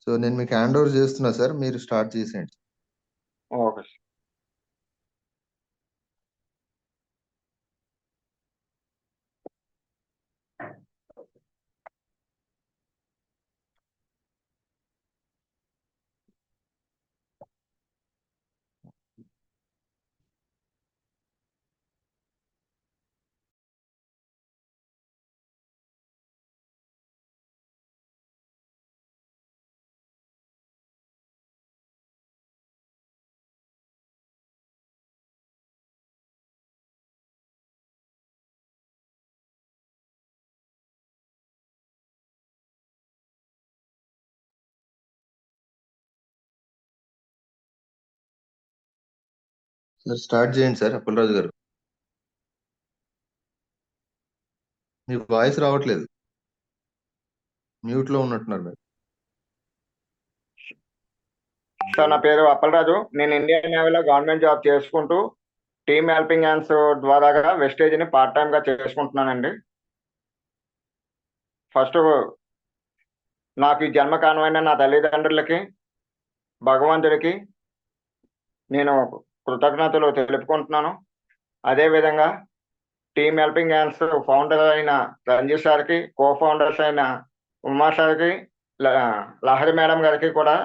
So నేను మీకు hand over చేస్తున్నా సార్, మీరు స్టార్ట్ చేసేయండి. Okay sir. సార్ స్టార్ట్ చేయండి సార్. అప్పలరాజు గారు, మీ వాయిస్ రావట్లేదు, మ్యూట్ లో ఉన్నట్టున్నారు మీరు. సార్ నా పేరు అప్పలరాజు. నేను ఇండియన్ నేవీలో గవర్నమెంట్ జాబ్ చేసుకుంటూ టీమ్ హెల్పింగ్ హ్యాండ్స్ ద్వారా వెస్టేజ్ని పార్ట్ టైంగా చేసుకుంటున్నానండి. ఫస్ట్ నాకు ఈ జన్మ కారణమైన నా తల్లిదండ్రులకి, భగవంతుడికి నేను కృతజ్ఞతలు తెలుపుకుంటున్నాను. అదేవిధంగా టీమ్ హెల్పింగ్ హ్యాండ్స్ ఫౌండర్ అయిన రంజిత్ సార్కి, కో ఫౌండర్స్ అయిన ఉమా సార్కి, లహరి మేడం గారికి కూడా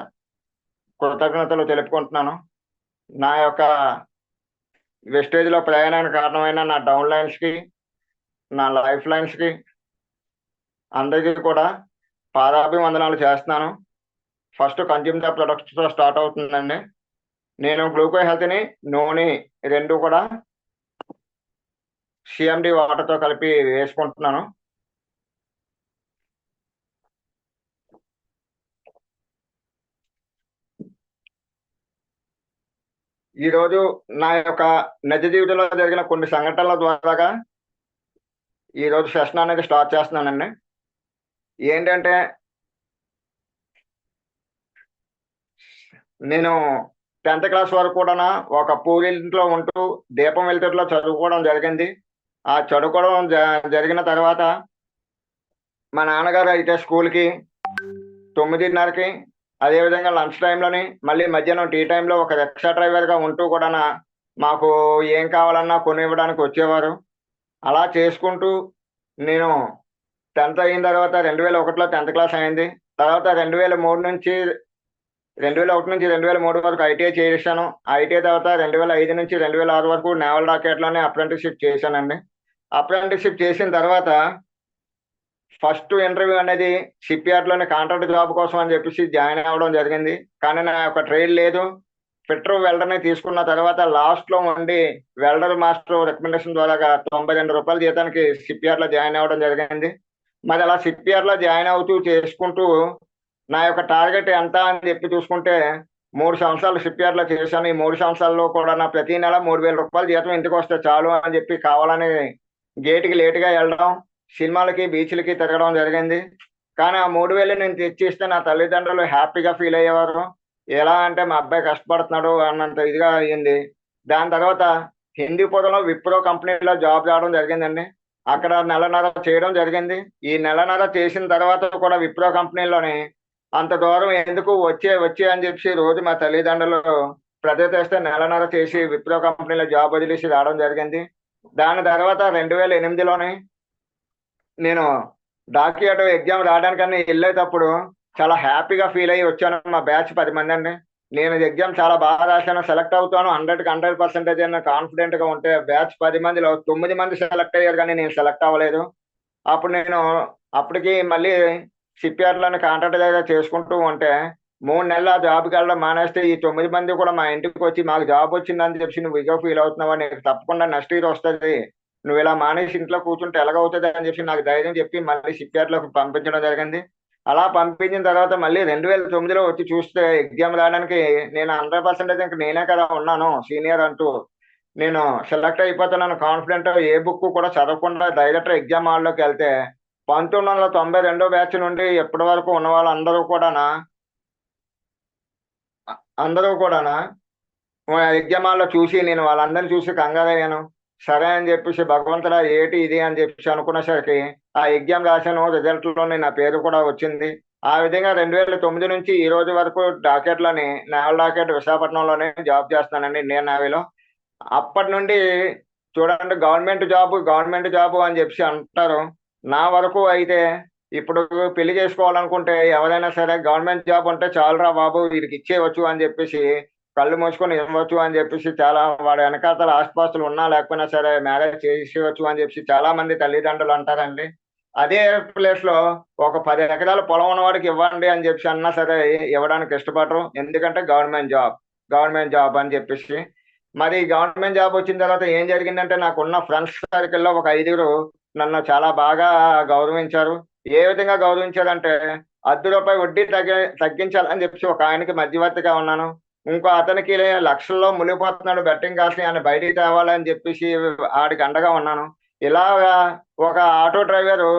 కృతజ్ఞతలు తెలుపుకుంటున్నాను. నా యొక్క వెస్టేజ్లో ప్రయాణానికి కారణమైన నా డౌన్ లైన్స్కి, నా లైఫ్ లైన్స్కి అందరికీ కూడా పాదాభివందనాలు చేస్తున్నాను. ఫస్ట్ కన్జ్యూమర్ ప్రొడక్ట్స్తో స్టార్ట్ అవుతుందండి. నేను గ్లూకో హెల్త్ని, నూనె రెండు కూడా సిఎండి వాటర్తో కలిపి వేసుకుంటున్నాను. ఈరోజు నా యొక్క నిజ జీవితంలో జరిగిన కొన్ని సంఘటనల ద్వారా ఈరోజు సెషన్ అనేది స్టార్ట్ చేస్తున్నానండి. ఏంటంటే నేను 10th క్లాస్ వరకు కూడా ఒక పూరింట్లో ఉంటూ దీపం వెలుతురులో చదువుకోవడం జరిగింది. ఆ చదువుకోవడం జరిగిన తర్వాత మా నాన్నగారు అయితే స్కూల్కి 9:30కి, అదేవిధంగా లంచ్ టైంలోని, మళ్ళీ మధ్యాహ్నం టీ టైంలో ఒక రిక్షా డ్రైవర్గా ఉంటూ కూడా మాకు ఏం కావాలన్నా కొనివ్వడానికి వచ్చేవారు. అలా చేసుకుంటూ నేను 10th అయిన తర్వాత 2001లో 10th క్లాస్ అయింది. తర్వాత 2001 నుంచి 2003 వరకు ఐటీఐ చేశాను. ఐటీఐ తర్వాత 2005 నుంచి 2006 వరకు నేవల్ రాకెట్లోనే అప్రెంటిస్షిప్ చేశానండి. అప్రెంటిస్షిప్ చేసిన తర్వాత ఫస్ట్ ఇంటర్వ్యూ అనేది షిప్ యార్డ్లోని కాంట్రాక్ట్ జాబ్ కోసం అని చెప్పేసి జాయిన్ అవ్వడం జరిగింది. కానీ నా యొక్క ట్రేడ్ లేదు. ఫిట్టర్ వెల్డర్ని తీసుకున్న తర్వాత లాస్ట్లో ఉండి వెల్డర్ మాస్టర్ రికమెండేషన్ ద్వారా 92 రూపాయల జీతానికి షిప్ యార్డ్లో జాయిన్ అవ్వడం జరిగింది. మరి అలా షిప్ యార్డ్లో జాయిన్ అవుతూ చేసుకుంటూ నా యొక్క టార్గెట్ ఎంత అని చెప్పి చూసుకుంటే 3 సంవత్సరాలు షిప్ యార్డ్లో చేశాను. ఈ 3 సంవత్సరాల్లో కూడా నా ప్రతి నెల 3,000 రూపాయల జీతం ఇంటికి వస్తే చాలు అని చెప్పి కావాలని గేట్కి లేటుగా వెళ్ళడం, సినిమాలకి, బీచ్లకి తిరగడం జరిగింది. కానీ ఆ 3,000 నేను తెచ్చిస్తే నా తల్లిదండ్రులు హ్యాపీగా ఫీల్ అయ్యేవారు. ఎలా అంటే మా అబ్బాయి కష్టపడుతున్నాడు అన్నంత ఇదిగా అయ్యింది. దాని తర్వాత హిందూపురంలో విప్రో కంపెనీలో జాబ్ రావడం జరిగిందండి. అక్కడ నెలన్నర చేయడం జరిగింది. ఈ నెలన్నర చేసిన తర్వాత కూడా విప్రో కంపెనీలోని అంత దూరం ఎందుకు వచ్చే అని చెప్పి రోజు మా తల్లిదండ్రులు ప్రతిస్తే నెలన్నర చేసి విప్రో కంపెనీలో జాబ్ వదిలేసి రావడం జరిగింది. దాని తర్వాత 2008లోని నేను డాక్యుమెంట్ ఎగ్జామ్ రావడానికన్నా వెళ్ళేటప్పుడు చాలా హ్యాపీగా ఫీల్ అయ్యి వచ్చాను. మా బ్యాచ్ 10 మంది అండి. నేను ఎగ్జామ్ చాలా బాగా రాశాను, సెలెక్ట్ అవుతాను, 100కి 100% అని కాన్ఫిడెంట్గా ఉంటే బ్యాచ్ 10 మందిలో 9 మంది సెలెక్ట్ అయ్యారు, కానీ నేను సెలెక్ట్ అవ్వలేదు. అప్పుడు నేను అప్పటికి మళ్ళీ షిప్ యార్డ్లోని కాంట్రాక్ట్ దగ్గర చేసుకుంటూ ఉంటే 3 నెలల జాబ్కి వెళ్ళడం మానేస్తే ఈ 9 మంది కూడా మా ఇంటికి వచ్చి మాకు జాబ్ వచ్చిందని చెప్పి నువ్వు ఇగో ఫీల్ అవుతున్నావా, నీకు తప్పకుండా నెక్స్ట్ ఇయర్ వస్తుంది, నువ్వు ఇలా మానేసి ఇంట్లో కూర్చుంటే ఎలాగవుతుంది అని చెప్పి నాకు ధైర్యం చెప్పి మళ్ళీ షిప్ యార్డ్లోకి పంపించడం జరిగింది. అలా పంపించిన తర్వాత మళ్ళీ 2009లో వచ్చి చూస్తే ఎగ్జామ్ రాయడానికి నేను 100% ఇంక నేనే కదా ఉన్నాను సీనియర్ అంటూ నేను సెలెక్ట్ అయిపోతున్నాను కాన్ఫిడెంట్. ఏ బుక్ కూడా చదవకుండా డైరెక్ట్ ఎగ్జామ్ హాల్లోకి వెళ్తే 1992 బ్యాచ్ నుండి ఎప్పటి వరకు ఉన్న వాళ్ళందరూ కూడానా ఎగ్జామ్ హాల్లో చూసి నేను వాళ్ళందరినీ చూసి కంగారయ్యాను. సరే అని చెప్పేసి భగవంతుడా ఏటి ఇది అని చెప్పేసి అనుకునేసరికి ఆ ఎగ్జామ్ రాశాను. రిజల్ట్లోనే నా పేరు కూడా వచ్చింది. ఆ విధంగా 2009 నుంచి ఈ రోజు వరకు డాకెట్లోని నేవల్ డాకెట్ విశాఖపట్నంలోనే జాబ్ చేస్తున్నానండి ఇండియన్ నేవీలో. అప్పటి నుండి చూడండి గవర్నమెంట్ జాబ్ అని చెప్పి అంటారు. నా వరకు అయితే ఇప్పుడు పెళ్లి చేసుకోవాలనుకుంటే ఎవరైనా సరే గవర్నమెంట్ జాబ్ ఉంటే చాలురా బాబు వీడికి ఇచ్చేయవచ్చు అని చెప్పేసి కళ్ళు మూసుకొని ఇవ్వచ్చు అని చెప్పేసి చాలా వాడి వెనకాతల ఆస్తిపాస్తులు ఉన్నా లేకపోయినా సరే మ్యారేజ్ చేసేయవచ్చు అని చెప్పేసి చాలా మంది తల్లిదండ్రులు అంటారండి. అదే ప్లేస్ లో ఒక 10 ఎకరాల పొలం ఉన్నవాడికి ఇవ్వండి అని చెప్పి అన్నా సరే ఇవ్వడానికి ఇష్టపడరు. ఎందుకంటే గవర్నమెంట్ జాబ్ అని చెప్పేసి. మరి గవర్నమెంట్ జాబ్ వచ్చిన తర్వాత ఏం జరిగిందంటే నాకున్న ఫ్రెండ్స్ సర్కిల్లో ఒక 5గురు నన్ను చాలా బాగా గౌరవించారు. ఏ విధంగా గౌరవించారంటే రూ. 10 వడ్డీ తగ్గించాలని చెప్పి ఒక ఆయనకి మధ్యవర్తిగా ఉన్నాను. ఇంకో అతనికి లక్షల్లో మునిగిపోతున్నాడు బెట్టింగ్ కాస్ట్‌ని ఆయన బయటికి తేవాలని చెప్పేసి ఆడికి అండగా ఉన్నాను. ఇలాగా ఒక ఆటో డ్రైవరు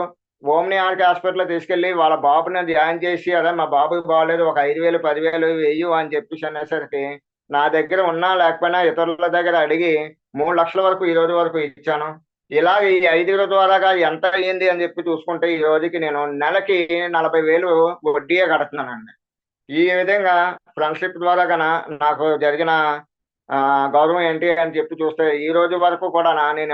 ఓమ్ని ఆర్‌కే హాస్పిటల్‌లో తీసుకెళ్ళి వాళ్ళ బాబుని జాయిన్ చేసి అదే మా బాబుకి బాగోలేదు ఒక 5,000, 10,000 వెయ్యి అని చెప్పేసి అనేసరికి నా దగ్గర ఉన్నా లేకపోయినా ఇతరుల దగ్గర అడిగి 3,00,000 వరకు ఈ రోజు వరకు ఇచ్చాను. ఇలాగ ఈ 5గురు ద్వారాగా ఎంత అయ్యింది అని చెప్పి చూసుకుంటే ఈ రోజుకి నేను నెలకి 40,000 వడ్డీయే కడుతున్నానండి. ఈ విధంగా ఫ్రెండ్‌షిప్ ద్వారా నాకు జరిగిన గౌరవం ఏంటి అని చెప్పి చూస్తే ఈ రోజు వరకు కూడానా నేను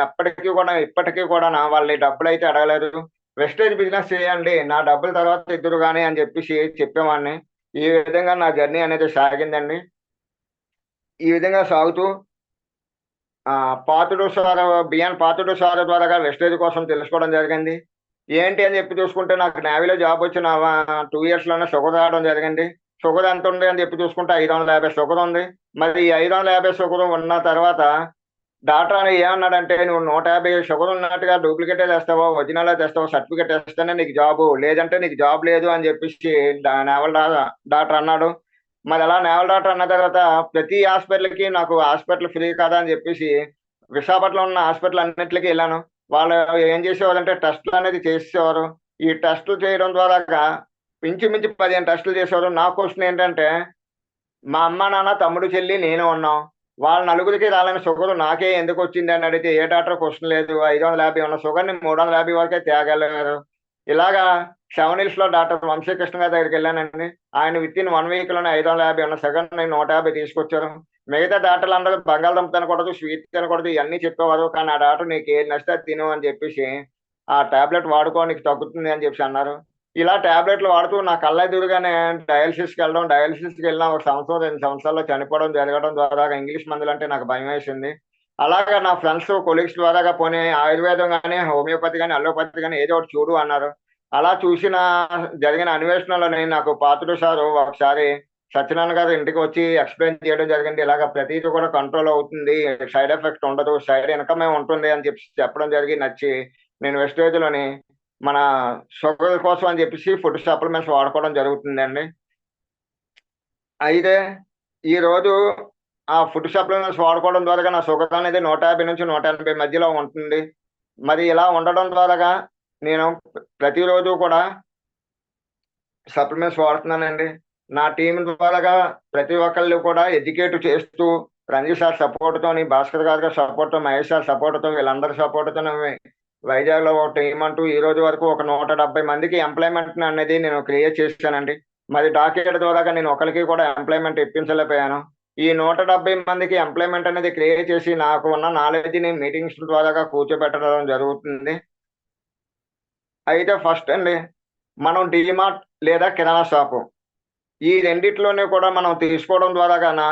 ఇప్పటికీ కూడానా వాళ్ళని డబ్బులైతే అడగలేదు. వెస్టేజ్ బిజినెస్ చేయండి. నా డబ్బులు తర్వాత ఇద్దురు గాని అని చెప్పేసి చెప్పేవాడిని. ఈ విధంగా నా జర్నీ అనేది సాగిందండి. ఈ విధంగా సాగుతూ పాతుడు సార్ ద్వారాగా వెస్టేజ్ కోసం తెలుసుకోవడం జరిగింది. ఏంటి అని చెప్పి చూసుకుంటే నాకు నేవీలో జాబ్ వచ్చిన 2 ఇయర్స్‌లోనే షుగర్ రావడం జరిగింది. షుగర్ ఎంత ఉంది అని చెప్పి చూసుకుంటే 550 షుగర్ ఉంది. మరి ఈ 550 షుగర్ ఉన్న తర్వాత డాక్టర్ ఏమన్నాడంటే "నువ్వు 150 షుగర్ ఉన్నట్టుగా డూప్లికేటే తెస్తావో, ఒరిజినలే తెస్తావో సర్టిఫికేట్ ఇస్తేనే నీకు జాబు. లేదంటే నీకు జాబ్ లేదు" అని చెప్పేసి నేవల్ డాక్టర్ అన్నాడు. మరి అలా నేవల్ డాక్టర్ అన్న తర్వాత ప్రతి హాస్పిటల్‌కి నాకు హాస్పిటల్ ఫ్రీ కదా అని చెప్పేసి విశాఖపట్నంలో ఉన్న హాస్పిటల్ అన్నిట్లికి వెళ్ళాను. వాళ్ళు ఏం చేసేవారంటే టెస్టులు అనేది చేసేసేవారు. ఈ టెస్టులు చేయడం ద్వారాగా ఇంచుమించు 15 టెస్టులు చేసేవారు. నా క్వెషన్ ఏంటంటే మా అమ్మ, నాన్న, తమ్ముడు, చెల్లి, నేను ఉన్నాం. వాళ్ళ నలుగురికి రాలేని షుగర్ నాకే ఎందుకొచ్చింది అని అడిగితే ఏ డాక్టర్ క్వెషన్ లేదు. 550 ఉన్న షుగర్‌ని 350 వరకే తేగలిగారు. ఇలాగా 7 హిల్స్‌లో డాక్టర్ వంశీకృష్ణ గారి దగ్గరికెళ్ళానండి. ఆయన వితిన్ 1 వీక్‌లోనే 550 ఉన్న షుగర్‌ని 150 తీసుకొచ్చారు. మిగతా డాక్టర్లందరూ బంగాళదుంప తినకూడదు, స్వీట్ తినకూడదు ఇయన్నీ చెప్పేవారు. కానీ ఆ డాక్టర్ నీకేది నచ్చితే అది తిను అని చెప్పేసి ఆ టాబ్లెట్ వాడుకో నీకు తగ్గుతుంది అని చెప్పేసి అన్నారు. ఇలా టాబ్లెట్లు వాడుతూ నా కళ్ళెదురుగానే డయాలిసిస్‌కెళ్ళిన ఒక సంవత్సరం, 2 సంవత్సరాల్లో చనిపోవడం జరగడం ద్వారా ఇంగ్లీష్ మందులంటే నాకు భయమేసింది. అలాగా నా ఫ్రెండ్స్, కొలీగ్స్ ద్వారాగా పోనీ ఆయుర్వేదం గాని, హోమియోపతి గాని, అలోపతి గాని ఏదో ఒకటి చూడు అన్నారు. అలా జరిగిన అన్వేషణలోని నాకు పాత్రుడు సారు ఒకసారి సత్యనారాయణ గారు ఇంటికి వచ్చి ఎక్స్‌ప్లెయిన్ చేయడం జరిగింది. ఇలాగ ప్రతీది కూడా కంట్రోల్ అవుతుంది. సైడ్ ఎఫెక్ట్ ఉండదు. సైడ్ ఇన్‌కమే ఉంటుంది అని చెప్పడం జరిగి నచ్చి నేను వెస్టేజ్‌లోని మన షుగర్ కోసం అని చెప్పేసి ఫుడ్ సప్లిమెంట్స్ వాడుకోవడం జరుగుతుందండి. అయితే ఈరోజు ఆ ఫుడ్ సప్లిమెంట్స్ వాడుకోవడం ద్వారాగా నా షుగర్ అనేది 150-180 మధ్యలో ఉంటుంది. మరి ఇలా ఉండడం ద్వారాగా నేను ప్రతిరోజు కూడా సప్లిమెంట్స్ వాడుతున్నానండి. నా టీమ్ ద్వారాగా ప్రతి ఒక్కళ్ళు కూడా ఎడ్యుకేట్ చేస్తూ రంజిత్ సార్ సపోర్ట్‌తోని, భాస్కర్ గారి సపోర్ట్‌తో, మహేష్ సార్ సపోర్ట్‌తో వీళ్ళందరి సపోర్ట్‌తోని వైజాగ్‌లో ఒక టీమ్ అంటూ ఈ రోజు వరకు ఒక 170 మందికి ఎంప్లాయ్‌మెంట్ అనేది నేను క్రియేట్ చేశానండి. మరి డాక్యుమెంట్ ద్వారాగా నేను ఒకళ్ళకి కూడా ఎంప్లాయ్‌మెంట్ ఇప్పించలేకపోయాను. ఈ 170 మందికి ఎంప్లాయ్‌మెంట్ అనేది క్రియేట్ చేసి నాకు ఉన్న నాలెడ్జ్‌ని మీటింగ్స్ ద్వారాగా కూర్చోబెట్టడం జరుగుతుంది. అయితే ఫస్ట్ అండి మనం డీమార్ట్ లేదా కిరాణా షాపు ఈ రెండిట్లోనే కూడా మనం తీసుకోవడం ద్వారా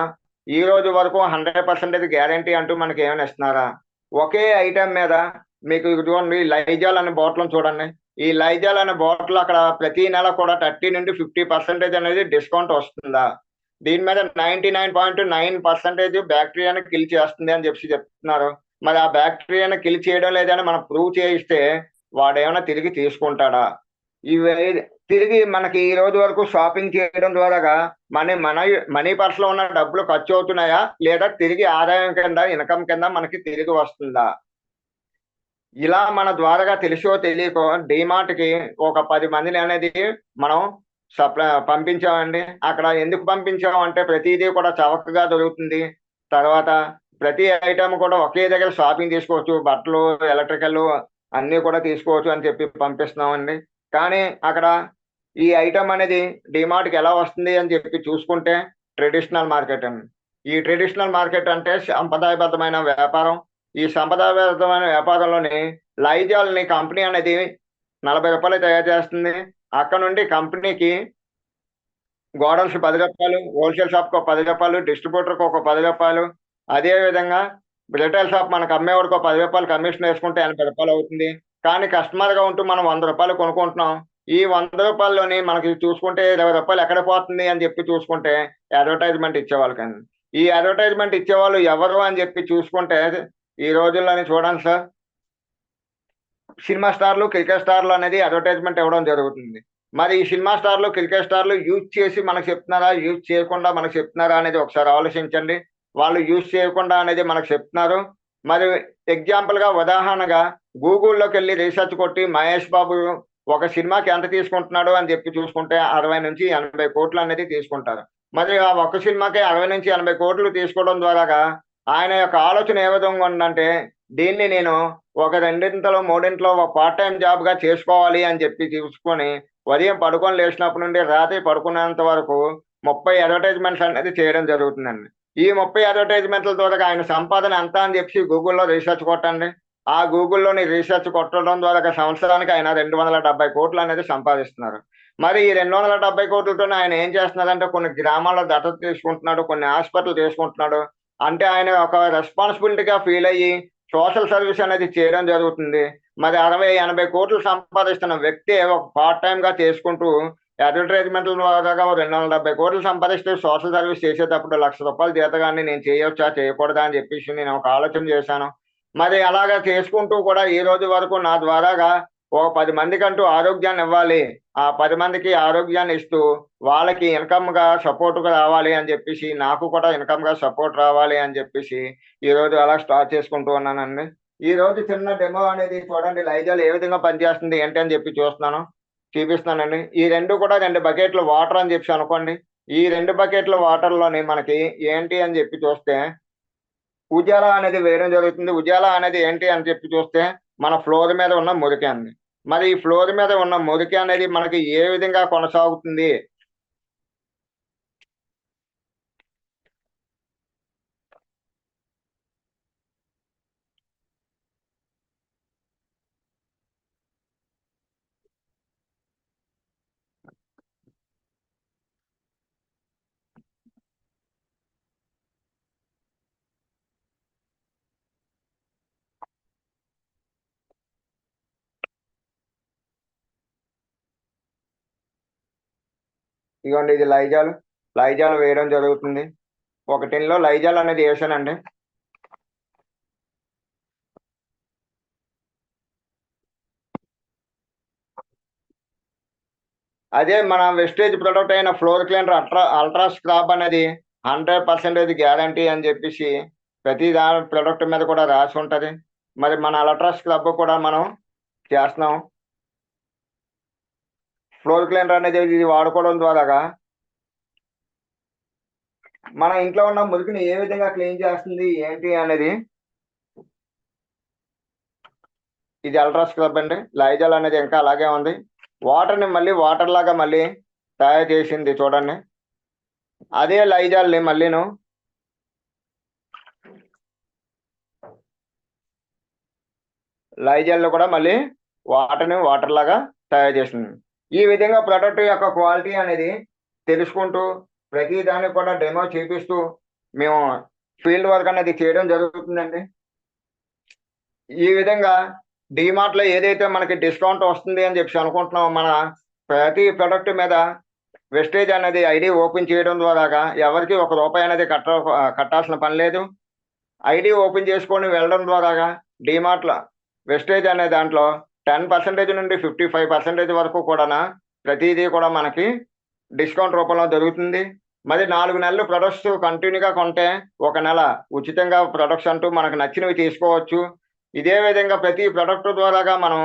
ఈ రోజు వరకు 100% గ్యారంటీ అంటూ మనకి ఏమైనా ఇస్తున్నారా? ఒకే ఐటెం మీద మీకు ఇదిగోండి లైజాల్ అనే బాటిల్ చూడండి. ఈ లైజాల్ అనే బాటిల్ అక్కడ ప్రతి నెల కూడా 30-50% అనేది డిస్కౌంట్ వస్తుందా? దీని మీద 99.9% బ్యాక్టీరియాని కిల్ చేస్తుంది అని చెప్తున్నారు. మరి ఆ బ్యాక్టీరియాని కిల్ చేయడం లేదని మనం ప్రూవ్ చేయిస్తే వాడేమైనా తిరిగి తీసుకుంటాడా? ఇవి తిరిగి మనకి ఈ రోజు వరకు షాపింగ్ చేయడం ద్వారాగా మనీ పర్స్‌లో ఉన్న డబ్బులు ఖర్చు అవుతున్నాయా? లేదా తిరిగి ఆదాయం కింద, ఇన్‌కమ్ కింద మనకి తిరిగి వస్తుందా? ఇలా మన ద్వారాగా తెలిసో తెలియకో డీమార్ట్‌కి ఒక 10 మందిని అనేది మనం పంపించామండి. అక్కడ ఎందుకు పంపించాం అంటే ప్రతీదీ కూడా చవకగా దొరుకుతుంది. తర్వాత ప్రతి ఐటెమ్ కూడా ఒకే దగ్గర షాపింగ్ చేసుకోవచ్చు. బట్టలు, ఎలక్ట్రికల్లు అన్నీ కూడా తీసుకోవచ్చు అని చెప్పి పంపిస్తున్నామండి. కానీ అక్కడ ఈ ఐటమ్ అనేది డిమార్ట్కి ఎలా వస్తుంది అని చెప్పి చూసుకుంటే ట్రెడిషనల్ మార్కెట్ అండి. ఈ ట్రెడిషనల్ మార్కెట్ అంటే సంప్రదాయబద్ధమైన వ్యాపారం. ఈ సంప్రదాయబద్ధమైన వ్యాపారంలోని లైజాల్ని కంపెనీ అనేది 40 రూపాయలు తయారు చేస్తుంది. అక్కడ నుండి కంపెనీకి గోడౌన్స్ 10 రూపాయలు, హోల్సేల్ షాప్‌కి ఒక 10 రూపాయలు, డిస్ట్రిబ్యూటర్‌కి ఒక 10 రూపాయలు. అదే విధంగా రిటైల్ షాప్ మనకు అమ్మేవాడికి ఒక 10 రూపాయలు కమిషన్ వేసుకుంటే 80 రూపాయలు అవుతుంది. కానీ కస్టమర్‌గా ఉంటూ మనం 100 రూపాయలు కొనుక్కుంటున్నాం. ఈ 100 రూపాయల్లోని మనకి చూసుకుంటే 20 రూపాయలు ఎక్కడ పోతుంది అని చెప్పి చూసుకుంటే అడ్వర్టైజ్‌మెంట్ ఇచ్చేవాళ్ళు కానీ. ఈ అడ్వర్టైజ్‌మెంట్ ఇచ్చేవాళ్ళు ఎవరు అని చెప్పి చూసుకుంటే ఈ రోజుల్లోని చూడండి సార్. సినిమా స్టార్లు, క్రికెట్ స్టార్లు అనేది అడ్వర్టైజ్‌మెంట్ ఇవ్వడం జరుగుతుంది. మరి ఈ సినిమా స్టార్లు, క్రికెట్ స్టార్లు యూజ్ చేసి మనకు చెప్తున్నారా? యూజ్ చేయకుండా మనకు చెప్తున్నారా? అనేది ఒకసారి ఆలోచించండి. వాళ్ళు యూజ్ చేయకుండా అనేది మనకు చెప్తున్నారు. మరి ఎగ్జాంపుల్‌గా ఉదాహరణగా గూగుల్‌లోకెళ్ళి రీసెర్చ్ కొట్టి మహేష్ బాబు ఒక సినిమాకి ఎంత తీసుకుంటున్నాడు అని చెప్పి చూసుకుంటే 60-80 కోట్లు అనేది తీసుకుంటారు. మరి ఆ ఒక్క సినిమాకే 60-80 కోట్లు తీసుకోవడం ద్వారాగా ఆయన యొక్క ఆలోచన ఏ విధంగా ఉందంటే దీన్ని నేను ఒక రెండింతలో, మూడింట్లో ఒక పార్ట్ టైమ్ జాబ్‌గా చేసుకోవాలి అని చెప్పి చూసుకొని ఉదయం పడుకొని లేచినప్పటి నుండి రాత్రి పడుకునేంత వరకు 30 అడ్వర్టైజ్‌మెంట్స్ అనేది చేయడం జరుగుతుందండి. ఈ 30 అడ్వర్టైజ్‌మెంట్ల ద్వారా ఆయన సంపాదన ఎంత అని చెప్పి గూగుల్‌లో రీసెర్చ్ కొట్టండి. ఆ గూగుల్‌లోని రీసెర్చ్ కొట్టడం ద్వారా సంవత్సరానికి ఆయన 270 కోట్లు అనేది సంపాదిస్తున్నారు. మరి ఈ 270 కోట్లతోనే ఆయన ఏం చేస్తున్నారంటే కొన్ని గ్రామాల్లో దత్తత తీసుకుంటున్నాడు, కొన్ని హాస్పిటల్ తీసుకుంటున్నాడు. అంటే ఆయన ఒక రెస్పాన్సిబిలిటీగా ఫీల్ అయ్యి సోషల్ సర్వీస్ అనేది చేయడం జరుగుతుంది. మరి 60-80 కోట్లు సంపాదిస్తున్న వ్యక్తి ఒక పార్ట్ టైమ్‌గా చేసుకుంటూ అడ్వర్టైజ్‌మెంట్‌ల ద్వారాగా 270 కోట్లు సంపాదిస్తూ సోషల్ సర్వీస్ చేసేటప్పుడు రూ. 1,00,000 జీతగాన్ని నేను చేయొచ్చా? చేయకూడదా? అని చెప్పేసి నేను ఒక ఆలోచన చేశాను. మరి అలాగా చేసుకుంటూ కూడా ఈ రోజు వరకు నా ద్వారాగా ఒక 10 మందికంటూ ఆరోగ్యాన్ని ఇవ్వాలి. ఆ 10 మందికి ఆరోగ్యాన్ని ఇస్తూ వాళ్ళకి ఇన్‌కమ్‌గా సపోర్ట్‌గా రావాలి అని చెప్పేసి, నాకు కూడా ఇన్‌కమ్‌గా సపోర్ట్ రావాలి అని చెప్పేసి ఈరోజు అలా స్టార్ట్ చేసుకుంటూ ఉన్నానండి. ఈరోజు చిన్న డెమో అనేది చూడండి లైజాల్ ఏ విధంగా పనిచేస్తుంది ఏంటి అని చెప్పి చూస్తున్నాను. చూపిస్తున్నానండి. ఈ 2 కూడా 2 బకెట్‌లు వాటర్ అని చెప్పేసి అనుకోండి. ఈ 2 బకెట్‌ల వాటర్‌లోని మనకి ఏంటి అని చెప్పి చూస్తే ఉజాలా అనేది వేయడం జరుగుతుంది. ఉజాలా అనేది ఏంటి అని చెప్పి చూస్తే మన ఫ్లోర్ మీద ఉన్న మురికి అండి. మరి ఈ ఫ్లోర్ మీద ఉన్న మురికి అనేది మనకి ఏ విధంగా కొనసాగుతుంది? ఇగోండి ఇది లైజాల్. లైజాల్ వేయడం జరుగుతుంది. ఒక టిన్‌లో లైజాల్ అనేది ఏసానండి. అదే మన వెస్టేజ్ ప్రొడక్ట్ అయిన ఫ్లోర్ క్లీనర్ అల్ట్రా స్క్రబ్ అనేది 100% గ్యారంటీ అని చెప్పేసి ప్రతి ప్రొడక్ట్ మీద కూడా రాసి ఉంటది. మరి మన అల్ట్రా స్క్రబ్ కూడా మనం చేస్తున్నాం. ఫ్లోర్ క్లీనర్ అనేది ఇది వాడుకోవడం ద్వారాగా మన ఇంట్లో ఉన్న మురికిని ఏ విధంగా క్లీన్ చేస్తుంది ఏంటి అనేది ఇది అల్ట్రా స్క్రబ్ అండి. లైజాల్ అనేది ఇంకా అలాగే ఉంది. వాటర్‌ని మళ్ళీ వాటర్ లాగా మళ్ళీ తయారు చేసింది చూడండి. అదే లైజాల్‌ని మళ్ళీను లైజాల్‌లో కూడా మళ్ళీ వాటర్‌ని వాటర్ లాగా తయారు చేసింది. ఈ విధంగా ప్రొడక్ట్ యొక్క క్వాలిటీ అనేది తెలుసుకుంటూ ప్రతి దానికి కూడా డెమో చూపిస్తూ మేము ఫీల్డ్ వర్క్ అనేది చేయడం జరుగుతుందండి. ఈ విధంగా డీమార్ట్‌లో ఏదైతే మనకి డిస్కౌంట్ వస్తుంది అని చెప్పేసి అనుకుంటున్నామో మన ప్రతి ప్రొడక్ట్ మీద వెస్టేజ్ అనేది ఐడీ ఓపెన్ చేయడం ద్వారాగా ఎవరికీ రూ. 1 అనేది కట్టాల్సిన పని లేదు. ఐడీ ఓపెన్ చేసుకొని వెళ్ళడం ద్వారాగా డీమార్ట్‌లో వెస్టేజ్ అనే దాంట్లో 10% నుండి 55% వరకు కూడానా ప్రతీదీ కూడా మనకి డిస్కౌంట్ రూపంలో దొరుకుతుంది. మరి 4 నెలలు ప్రొడక్ట్స్ కంటిన్యూగా కొంటే ఒక నెల ఉచితంగా ప్రొడక్ట్స్ అంటూ మనకు నచ్చినవి తీసుకోవచ్చు. ఇదే విధంగా ప్రతి ప్రొడక్ట్ ద్వారాగా మనం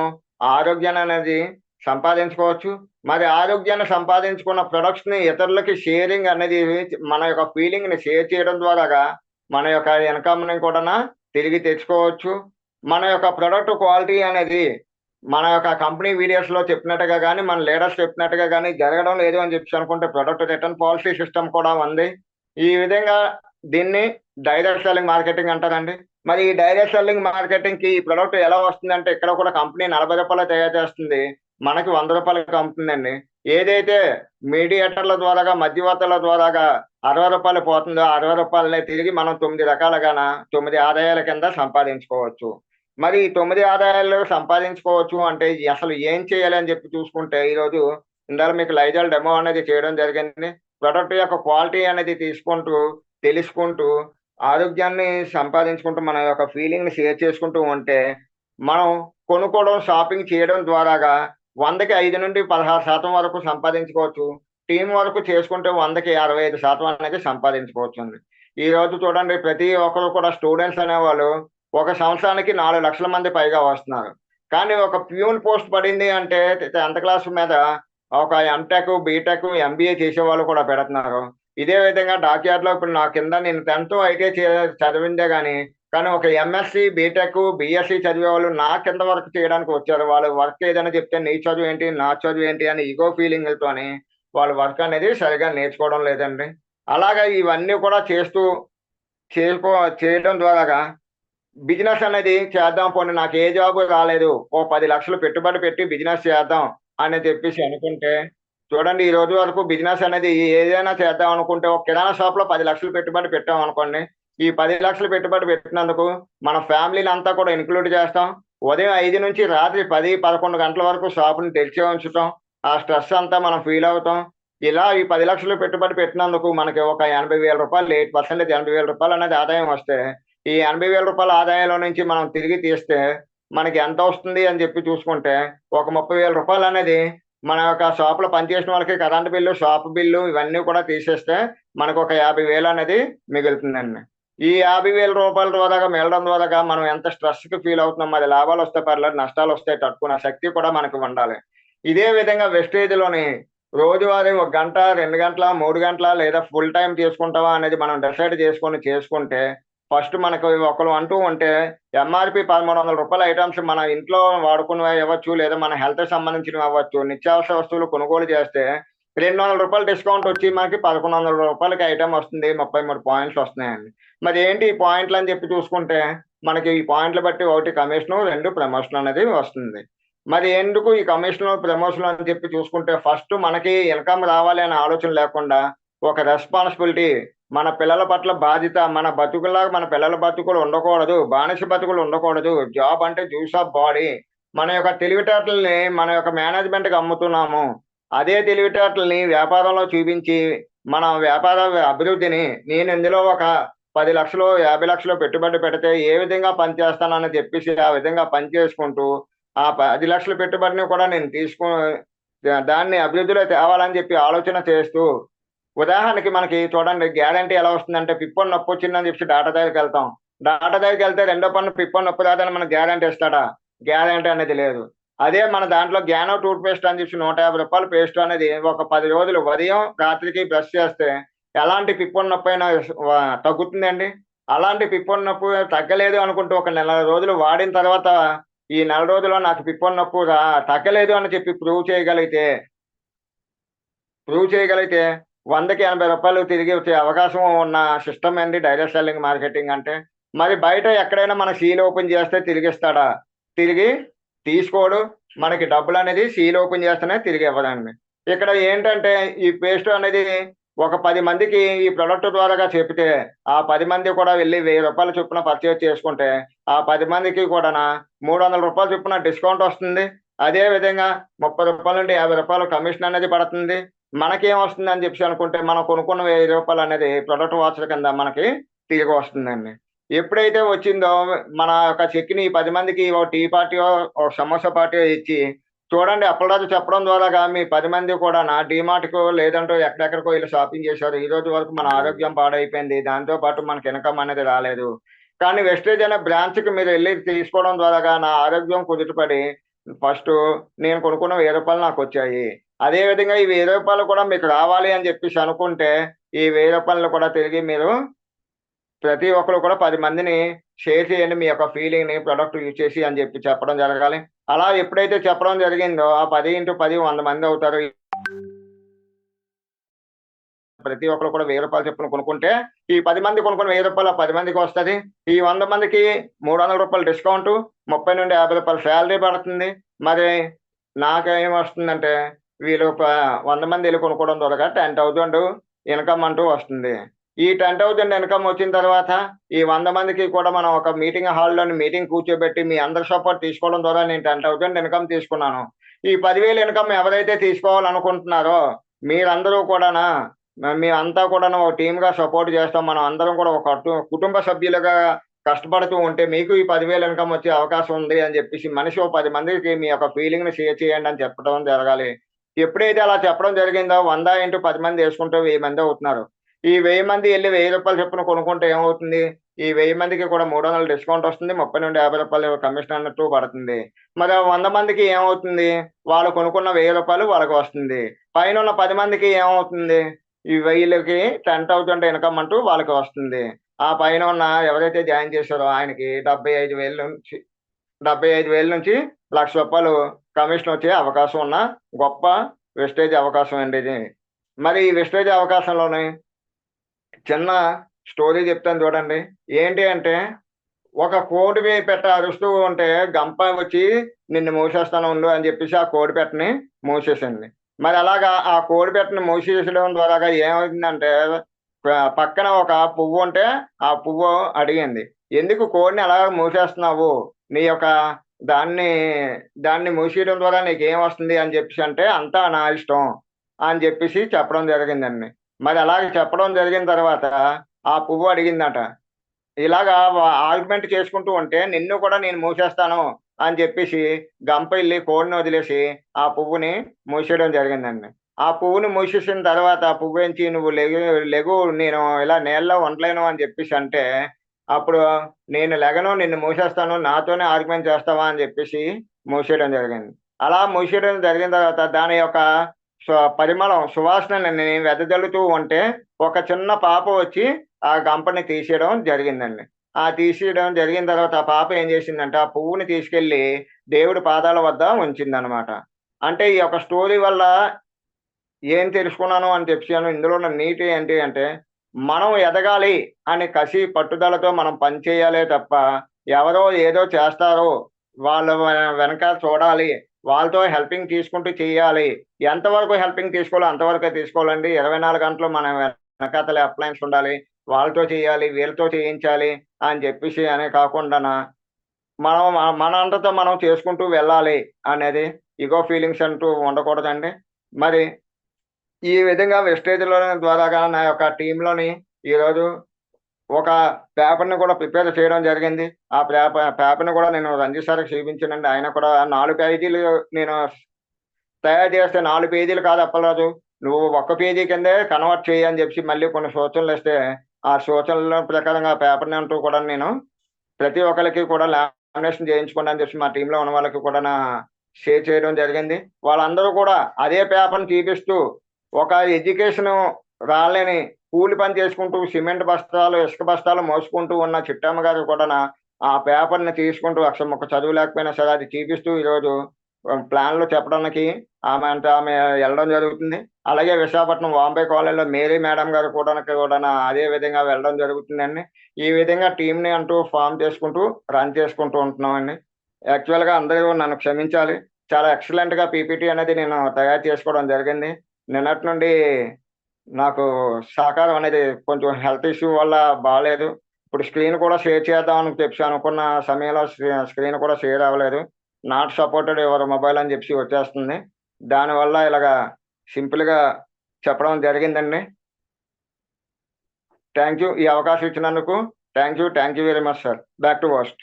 ఆరోగ్యాన్ని అనేది సంపాదించుకోవచ్చు. మరి ఆరోగ్యాన్ని సంపాదించుకున్న ప్రొడక్ట్స్‌ని ఇతరులకి షేరింగ్ అనేది మన యొక్క ఫీలింగ్‌ని షేర్ చేయడం ద్వారాగా మన యొక్క ఇన్‌కమ్‌ని కూడానా తిరిగి తెచ్చుకోవచ్చు. మన యొక్క ప్రొడక్ట్ క్వాలిటీ అనేది మన యొక్క కంపెనీ వీడియోస్ లో చెప్పినట్టుగా కానీ మన లీడర్స్ చెప్పినట్టుగా కానీ జరగడం లేదు అని చెప్పి అనుకుంటే ప్రొడక్ట్ రిటర్న్ పాలసీ సిస్టమ్ కూడా ఉంది. ఈ విధంగా దీన్ని డైరెక్ట్ సెల్లింగ్ మార్కెటింగ్ అంటారండి. మరి ఈ డైరెక్ట్ సెల్లింగ్ మార్కెటింగ్ కి ఈ ప్రొడక్ట్ ఎలా వస్తుందంటే, ఇక్కడ కూడా కంపెనీ 40 రూపాయలు తయారు చేస్తుంది, మనకి 100 రూపాయలకి అమ్ముతుందండి. ఏదైతే మీడియేటర్ల ద్వారాగా మధ్యవర్తుల ద్వారాగా 60 రూపాయలు పోతుందో 60 రూపాయలని తిరిగి మనం 9 రకాలుగాన 9 ఆదాయాల కింద సంపాదించుకోవచ్చు. మరి ఈ 9 ఆదాయాలు సంపాదించుకోవచ్చు అంటే అసలు ఏం చేయాలి అని చెప్పి చూసుకుంటే, ఈరోజు ఇందాక మీకు లైజాల్ డెమో అనేది చేయడం జరిగింది. ప్రొడక్ట్ యొక్క క్వాలిటీ అనేది తీసుకుంటూ, తెలుసుకుంటూ, ఆరోగ్యాన్ని సంపాదించుకుంటూ, మన యొక్క ఫీలింగ్‌ని షేర్ చేసుకుంటూ ఉంటే, మనం కొనుక్కోవడం, షాపింగ్ చేయడం ద్వారాగా 100కి 5-16% వరకు సంపాదించుకోవచ్చు. టీమ్ వరకు చేసుకుంటే 100కి 65% అనేది సంపాదించుకోవచ్చండి. ఈరోజు చూడండి, ప్రతి ఒక్కరు కూడా స్టూడెంట్స్ అనేవాళ్ళు ఒక సంవత్సరానికి 4 లక్షల మంది పైగా వస్తున్నారు. కానీ ఒక ప్యూన్ పోస్ట్ పడింది అంటే 10th క్లాస్ మీద ఒక ఎంటెక్, బీటెక్, ఎంబీఏ చేసేవాళ్ళు కూడా పెడుతున్నారు. ఇదే విధంగా డాక్యార్డ్‌లో ఇప్పుడు నా కింద నేను 10th ఐటీఐ చదివిందే కానీ ఒక ఎంఎస్‌సి, బీటెక్, బీఎస్‌సి చదివేవాళ్ళు నా కింద వర్క్ చేయడానికి వచ్చారు. వాళ్ళు వర్క్ ఏదైనా చెప్తే నీ చదువు ఏంటి? నా చదువు ఏంటి? అని ఇగో ఫీలింగులతోని వాళ్ళు వర్క్ అనేది సరిగ్గా నేర్చుకోవడం లేదండి. అలాగా ఇవన్నీ కూడా చేయడం ద్వారాగా బిజినెస్ అనేది చేద్దాం, పోనీ నాకు ఏ జాబు రాలేదు, ఓ 10 లక్షలు పెట్టుబడి పెట్టి బిజినెస్ చేద్దాం అని చెప్పేసి అనుకుంటే, చూడండి ఈ రోజు వరకు బిజినెస్ అనేది ఏదైనా చేద్దాం అనుకుంటే, ఒక కిరాణా షాప్‌లో 10 లక్షలు పెట్టుబడి పెట్టామనుకోండి. ఈ 10 లక్షలు పెట్టుబడి పెట్టినందుకు మన ఫ్యామిలీని అంతా కూడా ఇన్క్లూడ్ చేస్తాం. ఉదయం 5 నుంచి రాత్రి 10, 11 గంటల వరకు షాపుని తెరిచే ఉంచుతాం. ఆ స్ట్రెస్ అంతా మనం ఫీల్ అవుతాం. ఇలా ఈ 10 లక్షలు పెట్టుబడి పెట్టినందుకు మనకి ఒక రూ. 80,000 8% రూ. 80,000 అనేది ఆదాయం వస్తే, ఈ రూ. 80,000 ఆదాయంలో నుంచి మనం తిరిగి తీస్తే మనకి ఎంత వస్తుంది అని చెప్పి చూసుకుంటే, ఒక రూ. 30,000 అనేది మన యొక్క షాప్‌లో పనిచేసిన వాళ్ళకి కరెంట్ బిల్లు, షాప్ బిల్లు ఇవన్నీ కూడా తీసేస్తే మనకు ఒక 50,000 అనేది మిగులుతుందండి. ఈ రూ. 50,000 ద్వారాగా మిగలడం ద్వారాగా మనం ఎంత స్ట్రెస్‌కి ఫీల్ అవుతున్నాం, మరి లాభాలొస్తే పర్లేదు, నష్టాలొస్తే తట్టుకునే శక్తి కూడా మనకు ఉండాలి. ఇదే విధంగా వెస్టేజ్‌లోని రోజువారీ 1 గంట, 2 గంటల, 3 గంటల లేదా ఫుల్ టైమ్ చేసుకుంటావా అనేది మనం డిసైడ్ చేసుకుంటే, ఫస్ట్ మనకు ఒకళ్ళు అంటూ ఉంటే ఎంఆర్‌పీ రూ. 1,300 ఐటెమ్స్ మన ఇంట్లో వాడుకున్నవి అవ్వచ్చు, లేదా మన హెల్త్‌కి సంబంధించినవి అవ్వచ్చు. నిత్యావసర వస్తువులు కొనుగోలు చేస్తే రూ. 200 డిస్కౌంట్ వచ్చి మనకి రూ. 1,100కి ఐటెమ్ వస్తుంది. 33 పాయింట్స్ వస్తున్నాయండి. మరి ఏంటి ఈ పాయింట్లు అని చెప్పి చూసుకుంటే, మనకి ఈ పాయింట్లు బట్టి 1 కమిషను, 2 ప్రమోషన్ అనేది వస్తుంది. మరి ఎందుకు ఈ కమిషను, ప్రమోషన్ అని చెప్పి చూసుకుంటే, ఫస్ట్ మనకి ఇన్‌కమ్ రావాలి అనే ఆలోచన లేకుండా ఒక రెస్పాన్సిబిలిటీ, మన పిల్లల పట్ల బాధ్యత, మన బతుకుల్లాగా మన పిల్లల బతుకులు ఉండకూడదు, బానిస బతుకులు ఉండకూడదు. జాబ్ అంటే జ్యూస్ ఆఫ్ బాడీ. మన యొక్క తెలివితేటలని మన యొక్క మేనేజ్‌మెంట్‌కి అమ్ముతున్నాము. అదే తెలివితేటలని వ్యాపారంలో చూపించి, మన వ్యాపార అభివృద్ధిని నేను ఇందులో ఒక 10 లక్షలు, 50 లక్షలు పెట్టుబడి పెడితే ఏ విధంగా పనిచేస్తానని చెప్పేసి, ఆ విధంగా పని చేసుకుంటూ, ఆ 10 లక్షల పెట్టుబడిని కూడా నేను దాన్ని అభివృద్ధిలో తేవాలని చెప్పి ఆలోచన చేస్తూ, ఉదాహరణకి మనకి చూడండి గ్యారంటీ ఎలా వస్తుందంటే, పిప్పని నొప్పొచ్చిందని చెప్పి డాక్టర్ దగ్గరికెళ్తాం. డాక్టర్ దగ్గరికెళ్తే రెండో పన్ను పిప్పని నొప్పి రాదని మనకు గ్యారంటీ ఇస్తాడా? గ్యారంటీ అనేది లేదు. అదే మన దాంట్లో జ్ఞానో టూత్ పేస్ట్ అని చెప్పి రూ. 150 పేస్ట్ అనేది ఒక 10 రోజులు ఉదయం, రాత్రికి బ్రష్ చేస్తే ఎలాంటి పిప్పని నొప్పైనా తగ్గుతుందండి. అలాంటి పిప్పని నొప్పి తగ్గలేదు అనుకుంటూ ఒక నెల రోజులు వాడిన తర్వాత, ఈ నెల రోజుల్లో నాకు పిప్పని నొప్పి తగ్గలేదు అని చెప్పి ప్రూవ్ చేయగలిగితే 100కి రూ. 80 తిరిగి వచ్చే అవకాశం ఉన్న సిస్టమ్ అండి డైరెక్ట్ సెల్లింగ్ మార్కెటింగ్ అంటే. మరి బయట ఎక్కడైనా మన సీల్ ఓపెన్ చేస్తే తిరిగిస్తాడా? తిరిగి తీసుకోడు. మనకి డబ్బులనేది సీల్ ఓపెన్ చేస్తేనే తిరిగి ఇవ్వడండి. ఇక్కడ ఏంటంటే ఈ పేస్ట్ అనేది ఒక 10 మందికి ఈ ప్రొడక్ట్ ద్వారాగా చెప్తే, ఆ 10 మంది కూడా వెళ్లి రూ. 1000 చొప్పున పర్చేజ్ చేసుకుంటే, ఆ 10 మందికి కూడానా రూ. 300 చొప్పున డిస్కౌంట్ వస్తుంది. అదే విధంగా రూ. 30 నుండి రూ. 50 కమిషన్ అనేది పడుతుంది. మనకేమొస్తుందని చెప్పేసి అనుకుంటే, మనం కొనుక్కున్న రూ. 1000 అనేది ప్రొడక్ట్ వాచర్ కింద మనకి తిరిగి వస్తుందండి. ఎప్పుడైతే వచ్చిందో మన యొక్క చెక్‌ని 10 మందికి ఒక టీ పార్టీయో, ఒక సమోసా పార్టీయో ఇచ్చి, చూడండి అప్పలరాజు చెప్పడం ద్వారాగా మీ 10 మంది కూడానా డీమార్ట్‌కో లేదంటే ఎక్కడెక్కడికో ఎళ్లి షాపింగ్ చేశారు. ఈ రోజు వరకు మన ఆరోగ్యం పాడైపోయింది. దాంతో పాటు మనకి ఇన్‌కమ్ అనేది రాలేదు. కానీ వెస్టేజ్ అనే బ్రాంచ్‌కి మీరెళ్లి తీసుకోవడం ద్వారాగా నా ఆరోగ్యం కుదుటపడి, ఫస్టు నేను కొనుక్కున్న రూ. 1000 నాకొచ్చాయి. అదే విధంగా ఈ రూ. 1000 కూడా మీకు రావాలి అని చెప్పేసి అనుకుంటే, ఈ రూ. 1000 కూడా తిరిగి మీరు ప్రతి ఒక్కరు కూడా 10 మందిని షేర్ చేయండి. మీ యొక్క ఫీలింగ్‌ని ప్రొడక్ట్ యూజ్ చేసి అని చెప్పి చెప్పడం జరగాలి. అలా ఎప్పుడైతే చెప్పడం జరిగిందో ఆ 10 × 10 100 మంది అవుతారు. ప్రతి ఒక్కరు కూడా ₹1000 చొప్పున కొనుక్కుంటే ఈ 10 మంది కొనుక్కుని ₹1000 10 మందికి వస్తది. ఈ 100 మందికి ₹300 డిస్కౌంట్, 30 నుండి ₹50 సాలరీ పడుతుంది. మరి నాకేమొస్తుందంటే వీళ్ళు 100 మంది ఎళ్లి కొనుక్కోవడం ద్వారా 10,000 ఇన్‌కమ్ అంటూ వస్తుంది. ఈ 10,000 ఇన్‌కమ్ వచ్చిన తర్వాత ఈ 100 మందికి కూడా మనం ఒక మీటింగ్ హాల్‌లోని మీటింగ్ కూర్చోబెట్టి మీ అందరి సపోర్ట్ తీసుకోవడం ద్వారా నేను 10,000 ఇన్‌కమ్ తీసుకున్నాను. ఈ 10,000 ఇన్‌కమ్ ఎవరైతే తీసుకోవాలనుకుంటున్నారో మీరందరూ కూడానా మేమంతా కూడాను ఒక టీమ్‌గా సపోర్ట్ చేస్తాం. మనం అందరం కూడా ఒక కుటుంబ సభ్యులుగా కష్టపడుతూ ఉంటే మీకు ఈ 10,000 ఇన్‌కమ్ వచ్చే అవకాశం ఉంది అని చెప్పేసి మనిషి ఓ 10 మందికి మీ యొక్క ఫీలింగ్‌ని షేర్ చేయండి అని చెప్పడం జరగాలి. ఎప్పుడైతే అలా చెప్పడం జరిగిందో 100 × 10 మంది యేసుకుంటే 1000 మంది అవుతున్నారు. ఈ 1000 మంది ఎళ్లి ₹1000 చొప్పున కొనుక్కుంటే ఏమవుతుంది? ఈ 1000 మందికి కూడా 300 డిస్కౌంట్ వస్తుంది. 30 నుండి ₹50 కమిషన్ అన్నట్టు పడుతుంది. మరి ఆ 100 మందికి ఏమవుతుంది? వాళ్ళు కొనుక్కున్న ₹1000 వాళ్ళకి వస్తుంది. పైనున్న 10 మందికి ఏమవుతుంది? ఈ 1000కి 10,000 ఇన్‌కమ్ అంటూ వాళ్ళకి వస్తుంది. ఆ పైన ఉన్న ఎవరైతే జాయిన్ చేశారో ఆయనకి 75,000 నుంచి ₹1,00,000 కమిషన్ వచ్చే అవకాశం ఉన్న గొప్ప వెస్టేజ్ అవకాశం అండి ఇది. మరి ఈ వెస్టేజ్ అవకాశంలోని చిన్న స్టోరీ చెప్తాను చూడండి. ఏంటి అంటే ఒక కోడి పెట్ట అరుస్తూ ఉంటే గంప వచ్చి నిన్ను మూసేస్తాను ఉండు అని చెప్పేసి ఆ కోడి పెట్టని మూసేసింది. మరి అలాగా ఆ కోడి పెట్టని మూసేసడం ద్వారాగా ఏమైందంటే పక్కన ఒక పువ్వు ఉంటే ఆ పువ్వు అడిగింది. "ఎందుకు కోడిని అలా మూసేస్తున్నావు? నీ యొక్క దాన్ని దాన్ని మూసేయడం ద్వారా నీకేమొస్తుంది?" అని చెప్పేసి అంటే, "అంతా నా ఇష్టం" అని చెప్పేసి చెప్పడం జరిగిందండి. మరి అలాగ చెప్పడం జరిగిన తర్వాత ఆ పువ్వు అడిగిందట. ఇలాగా ఆర్గ్యుమెంట్ చేసుకుంటూ ఉంటే నిన్ను కూడా నేను మూసేస్తాను అని చెప్పేసి గంప ఎళ్లి కోడిని వదిలేసి ఆ పువ్వుని మూసేయడం జరిగిందండి. ఆ పువ్వుని మూసేసిన తర్వాత ఆ పువ్వేంచి "నువ్వు లెగు నేను ఇలా నీళ్ళలో ఉండలేను" అని చెప్పేసి అంటే, అప్పుడు "నేను లెగను నిన్ను మూసేస్తాను నాతోనే ఆర్గ్యుమెంట్ చేస్తావా" అని చెప్పేసి మూసేయడం జరిగింది. అలా మూసేయడం జరిగిన తర్వాత దాని యొక్క పరిమళం సువాసనని వెదజల్లుతూ ఉంటే ఒక చిన్న పాప వచ్చి ఆ గంపని తీసేయడం జరిగిందండి. ఆ తీసేయడం జరిగిన తర్వాత ఆ పాప ఏం చేసిందంటే, ఆ పువ్వుని తీసుకెళ్ళి దేవుడి పాదాల వద్ద ఉంచిందనమాట. అంటే ఈ యొక్క స్టోరీ వల్ల ఏం తెలుసుకున్నాను అని చెప్పాను. ఇందులో ఉన్న నీతి ఏంటి అంటే, మనం ఎదగాలి అని కసి, పట్టుదలతో మనం పని చేయాలే తప్ప, ఎవరో ఏదో చేస్తారో, వాళ్ళ వెనకాల చూడాలి. వాళ్ళతో హెల్పింగ్ తీసుకుంటూ చేయాలి. ఎంతవరకు హెల్పింగ్ తీసుకోవాలో అంతవరకే తీసుకోవాలండి. 24 గంటలు మన వెనకాతల అప్లయన్స్ ఉండాలి. వాళ్ళతో చేయాలి, వీళ్ళతో చేయించాలి అని చెప్పేసి అనే కాకుండాన మనం మన అంతట మనం చేసుకుంటూ వెళ్ళాలి అనేది ఇగో ఫీలింగ్స్ అంటూ ఉండకూడదండి. మరి ఈ విధంగా వెస్టేజ్‌లోని ద్వారాగా నా యొక్క టీమ్‌లోని ఈరోజు ఒక పేపర్‌ని కూడా ప్రిపేర్ చేయడం జరిగింది. ఆ పేపర్‌ని కూడా నేను రంజిత్ సార్‌కి చూపించానండి. ఆయన కూడా 4 పేజీలు నేను తయారు చేస్తే 4 పేజీలు కాదు అప్పలరాజు. నువ్వు ఒక్క పేజీ కిందే కన్వర్ట్ చెయ్యి అని చెప్పి మళ్ళీ కొన్ని సూచనలిస్తే, ఆ సూచనల ప్రకారంగా ఆ పేపర్‌ని అంటూ కూడా నేను ప్రతి ఒక్కళ్ళకి కూడా లామినేషన్ చేయించుకోండి అని చెప్పి మా టీమ్‌లో ఉన్న వాళ్ళకి కూడా షేర్ చేయడం జరిగింది. వాళ్ళందరూ కూడా అదే పేపర్‌ని చూపిస్తూ ఒక ఎడ్యుకేషను రాలేని కూలి పని చేసుకుంటూ సిమెంట్ బస్తాలు, ఇసుక బస్తాలు మోసుకుంటూ ఉన్న చిట్టమ్మ గారు కూడాన ఆ పేపర్‌ని తీసుకుంటూ అక్షరం ముక్క చదువు లేకపోయినా సరే అది చూపిస్తూ ఈరోజు ప్లాన్‌లు చెప్పడానికి ఆమె వెళ్ళడం జరుగుతుంది. అలాగే విశాఖపట్నం వాంబే కాలేజ్‌లో మేరీ మేడం గారు కూడాన అదే విధంగా వెళ్ళడం జరుగుతుందండి. ఈ విధంగా టీమ్‌ని అంటూ ఫార్మ్ చేసుకుంటూ, రన్ చేసుకుంటూ ఉంటున్నామండి. యాక్చువల్‌గా అందరూ నన్ను క్షమించాలి. చాలా ఎక్సలెంట్‌గా పీపీటీ అనేది నేను తయారు చేసుకోవడం జరిగింది. నిన్నటి నుండి నాకు సహకారం అనేది కొంచెం హెల్త్ ఇష్యూ వల్ల బాలేదు. ఇప్పుడు స్క్రీన్ కూడా షేర్ చేద్దామని చెప్పి అనుకున్న సమయంలో స్క్రీన్ కూడా షేర్ అవ్వలేదు. నాట్ సపోర్టెడ్ యువర్ మొబైల్ అని చెప్పి వచ్చేస్తుంది. దానివల్ల ఇలాగా సింపుల్‌గా చెప్పడం జరిగిందండి. Thank you. ఈ అవకాశం ఇచ్చినందుకు thank you. Thank you very much sir. Back to host.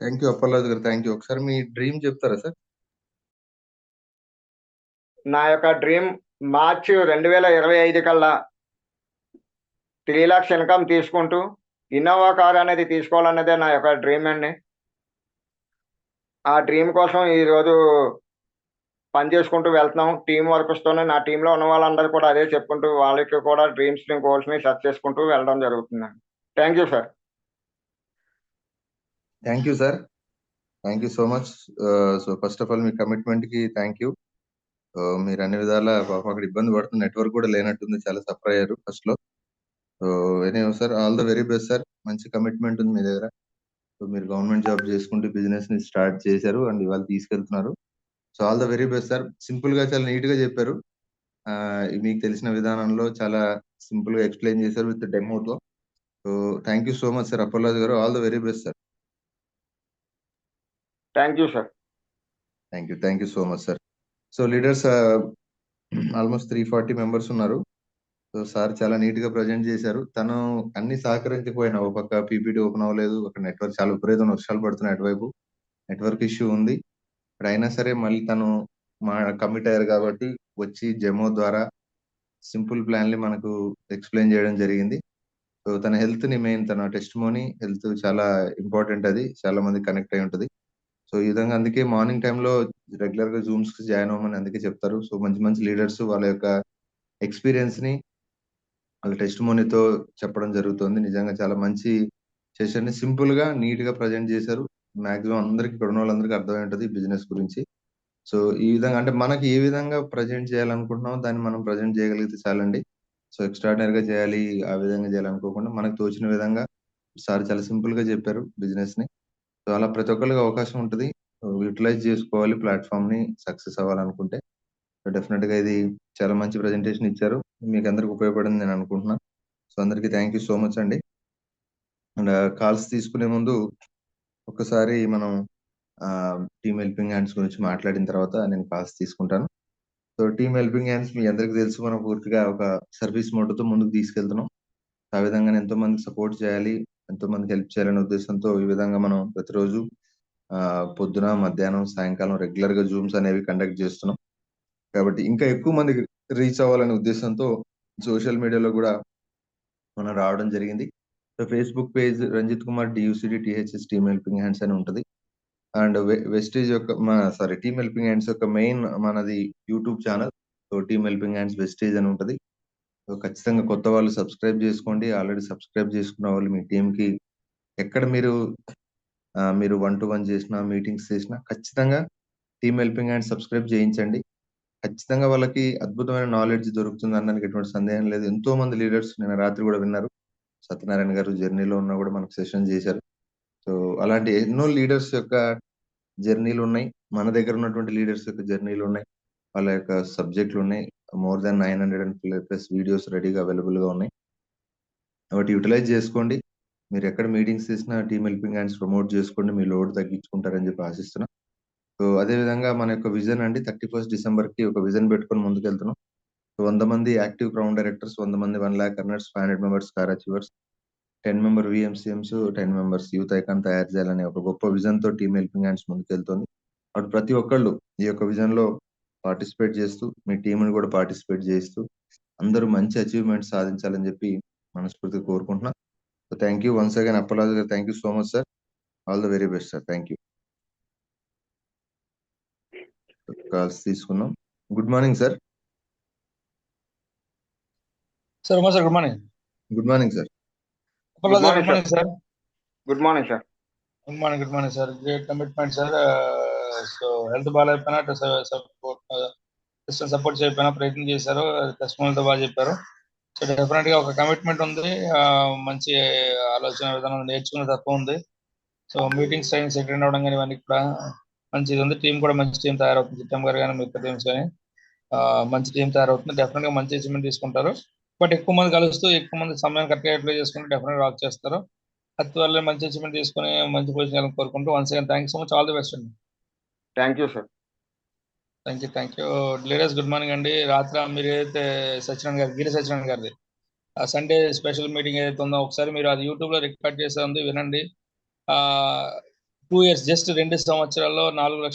Thank you Appalaraju garu. Thank you. ఒకసారి మీ డ్రీమ్ చెప్తారా సార్? నా యొక్క డ్రీమ్ మార్చి 2025 కల్లా 3,00,000 ఇన్‌కమ్ తీసుకుంటూ ఇన్నోవా కార్ అనేది తీసుకోవాలన్నదే నా యొక్క డ్రీమ్ అండి. ఆ డ్రీమ్ కోసం ఈరోజు పని చేసుకుంటూ వెళ్తున్నాం. టీమ్ వర్క్స్‌తోనే నా టీమ్‌లో ఉన్న వాళ్ళందరూ కూడా అదే చెప్పుకుంటూ వాళ్ళకి కూడా డ్రీమ్స్‌ని, గోల్స్‌ని సెట్ చేసుకుంటూ వెళ్ళడం జరుగుతుందండి. Thank you sir. Thank you sir, thank you so much. So first of all me commitment కి థ్యాంక్ యూ. మీరు అన్ని విధాల పాపం అక్కడ ఇబ్బంది పడుతుంది, నెట్వర్క్ కూడా లేనట్టుంది, చాలా సఫర్ అయ్యారు ఫస్ట్ లో. So anyway sir, all the very best sir. మంచి కమిట్మెంట్ ఉంది మీ దగ్గర. సో మీరు గవర్నమెంట్ జాబ్ చేసుకుంటూ బిజినెస్ ని స్టార్ట్ చేశారు అండ్ ఇవాళ తీసుకెళ్తున్నారు. So all the very best sir. Simple గా చాలా నీట్ గా చెప్పారు. మీకు తెలిసిన విధానంలో చాలా సింపుల్ గా ఎక్స్ప్లెయిన్ చేశారు విత్ డెమోతో. So thank you so much sir Appalaraju garu. All the very best sir. Thank you sir. Thank you so much sir. So leaders almost 340 members ఉన్నారు. సో సార్ చాలా నీట్ గా ప్రజెంట్ చేశారు. తను అన్ని సహకరించకపోయినా, ఒక పక్క పీపీటీ ఓపెన్ అవ్వలేదు, ఒక నెట్వర్క్ చాలా విపరీతం వర్షాలు పడుతున్నాయి, అటువైపు నెట్వర్క్ ఇష్యూ ఉంది. ఇప్పుడు అయినా సరే మళ్ళీ తను మా కమిట్ అయ్యారు కాబట్టి వచ్చి జెమో ద్వారా సింపుల్ ప్లాన్ ని మనకు ఎక్స్ప్లెయిన్ చేయడం జరిగింది. సో తన హెల్త్ ని మెయిన్, తన టెస్ట్ మోనీ హెల్త్ చాలా ఇంపార్టెంట్, అది చాలా మంది కనెక్ట్ అయి ఉంటది. సో ఈ విధంగా అందుకే మార్నింగ్ టైంలో రెగ్యులర్ గా జూమ్స్ కి జాయిన్ అవ్వమని అందుకే చెప్తారు. సో మంచి మంచి లీడర్స్ వాళ్ళ యొక్క ఎక్స్పీరియన్స్ ని వాళ్ళ టెస్ట్ మోనీతో చెప్పడం జరుగుతుంది. నిజంగా చాలా మంచి సెషన్ ని సింపుల్ గా నీట్ గా ప్రజెంట్ చేశారు. మాక్సిమం అందరికి, ఇక్కడ ఉన్న వాళ్ళందరికీ అర్థమై ఉంటది బిజినెస్ గురించి. సో ఈ విధంగా అంటే మనకి ఏ విధంగా ప్రజెంట్ చేయాలనుకుంటున్నామో దాన్ని మనం ప్రజెంట్ చేయగలిగితే చాలండి. సో ఎక్స్ట్రాడినరీ గా చేయాలి, ఆ విధంగా చేయాలనుకోకుండా మనకు తోచిన విధంగా సార్ చాలా సింపుల్ గా చెప్పారు బిజినెస్ ని. సో అలా ప్రతి ఒక్కరికి అవకాశం ఉంటది. యూటిలైజ్ చేసుకోవాలి ప్లాట్ఫామ్ ని, సక్సెస్ అవ్వాలనుకుంటే. సో డెఫినెట్ గా ఇది చాలా మంచి ప్రెజెంటేషన్ ఇచ్చారు. మీకు అందరికి ఉపయోగపడింది నేను అనుకుంటున్నా. సో అందరికి థ్యాంక్ యూ సో మచ్ అండి. అండ్ కాల్స్ తీసుకునే ముందు ఒక్కసారి మనం టీమ్ హెల్పింగ్ హ్యాండ్స్ గురించి మాట్లాడిన తర్వాత నేను కాల్స్ తీసుకుంటాను. సో టీమ్ హెల్పింగ్ హ్యాండ్స్ మీ అందరికి తెలుసు, మనం పూర్తిగా ఒక సర్వీస్ మోడ్తో ముందుకు తీసుకెళ్తున్నాం. ఆ విధంగా ఎంతో మందికి సపోర్ట్ చేయాలి, ఎంతో మందికి హెల్ప్ చేయాలనే ఉద్దేశంతో ఈ విధంగా మనం ప్రతిరోజు పొద్దున, మధ్యాహ్నం, సాయంకాలం రెగ్యులర్ గా జూమ్స్ అనేవి కండక్ట్ చేస్తున్నాం. కాబట్టి ఇంకా ఎక్కువ మందికి రీచ్ అవ్వాలనే ఉద్దేశంతో సోషల్ మీడియాలో కూడా మనం రావడం జరిగింది. So Facebook page Ranjith Kumar DUCD THS team helping hands అని ఉంటది. అండ్ వెస్టేజ్ యొక్క టీమ్ హెల్పింగ్ హ్యాండ్స్ యొక్క మెయిన్ మనది YouTube channel. So team helping hands Vestige అని ఉంటది. సో ఖచ్చితంగా కొత్త వాళ్ళు సబ్స్క్రైబ్ చేసుకోండి. ఆల్రెడీ సబ్స్క్రైబ్ చేసుకున్న వాళ్ళు మీ టీమ్ కి ఎక్కడ మీరు 1-to-1 చేసినా, మీటింగ్స్ చేసినా ఖచ్చితంగా టీమ్ హెల్పింగ్ హ్యాండ్స్ సబ్స్క్రైబ్ చేయించండి. ఖచ్చితంగా వాళ్ళకి అద్భుతమైన నాలెడ్జ్ దొరుకుతుంది అనడానికి ఎటువంటి సందేహం లేదు. ఎంతో మంది లీడర్స్ నిన్న రాత్రి కూడా విన్నారు. సత్యనారాయణ గారు జర్నీలో ఉన్నా కూడా మనకు సెషన్ చేశారు. సో అలాంటి ఎన్నో లీడర్స్ యొక్క జర్నీలు ఉన్నాయి. మన దగ్గర ఉన్నటువంటి లీడర్స్ యొక్క జర్నీలు ఉన్నాయి. వాళ్ళ యొక్క సబ్జెక్టులు ఉన్నాయి. మోర్ దాన్ 900+ వీడియోస్ రెడీగా అవైలబుల్ గా ఉన్నాయి. కాబట్టి యూటిలైజ్ చేసుకోండి. మీరు ఎక్కడ మీటింగ్స్ చేసినా టీమ్ హెల్పింగ్ హ్యాండ్స్ ప్రమోట్ చేసుకోండి. మీ లోడ్ తగ్గించుకుంటారని చెప్పి ఆశిస్తున్నా. సో అదే విధంగా మన యొక్క విజన్ అండి, 31 డిసెంబర్ కి ఒక విజన్ పెట్టుకొని ముందుకెళ్తున్నాం. 100 మంది యాక్టివ్ క్రౌన్ డైరెక్టర్స్, 100 మంది 1 lakh earners, 500 members car achievers, 10 member VMCMs, 10 members youth icon తయారు చేయాలనే ఒక గొప్ప విజన్ తో టీమ్ హెల్పింగ్ హ్యాండ్స్ ముందుకెళ్తుంది. అటు ప్రతి ఒక్కళ్ళు ఈ యొక్క విజన్ లో పార్టిసిపేట్ చేస్తూ, మీ టీంని కూడా పార్టిసిపేట్ చేస్తూ అందరూ మంచి అచీవ్మెంట్ సాధించాలని చెప్పి మనస్ఫూర్తిగా కోరుకుంటున్నా. So thank you once again Appalaraju garu. Thank you so much sir. All the very best sir. Thank you. Calls తీసుకున్నాం. Good morning sir. Sir sir good morning. Good morning sir. Good morning, good morning sir. Good morning sir. Good morning sir. Great commitment sir. So health బాగాలేకపోయినా support చేయకపోయినా ప్రయత్నం చేశారు. టెస్టిమోనియల్తో బాగా చెప్పారు. So definite గా ఒక commitment ఉంది, మంచి ఆలోచన విధానం, నేర్చుకునే తత్వం ఉంది. సో మీటింగ్స్ టైమ్స్ అటెండ్ అవ్వడం కానీ ఇవన్నీ కూడా మంచిది ఉంది. టీం కూడా మంచి టీం తయారవుతుంది. చిట్టం గారు కానీ మిగతా టీమ్స్ కానీ మంచి టీం తయారవుతుంది. డెఫినెట్ గా మంచి అచీవ్మెంట్ తీసుకుంటారు. బట్ ఎక్కువ మంది కలుస్తూ ఎక్కువ మంది సమయం కరెక్ట్గా అప్లై చేసుకుంటే డెఫినెట్ గా వర్క్ చేస్తారు. అతి వల్ల మంచి అచీవ్మెంట్ తీసుకుని మంచి పొజిషన్ కోరుకుంటూ once again thank so much. All the best అండి. Thank you sir. Thank you. Leaders good morning అండి. రాత్రి మీరు ఏదైతే సత్యనారాయణ గారు, గిరి సత్యనారాయణ గారిది సండే స్పెషల్ మీటింగ్ ఏదైతే ఉందో ఒకసారి మీరు అది యూట్యూబ్ లో రికార్డ్ చేసే ఉంది, వినండి. 2 years జస్ట్ 2 సంవత్సరాల్లో 4 లక్షల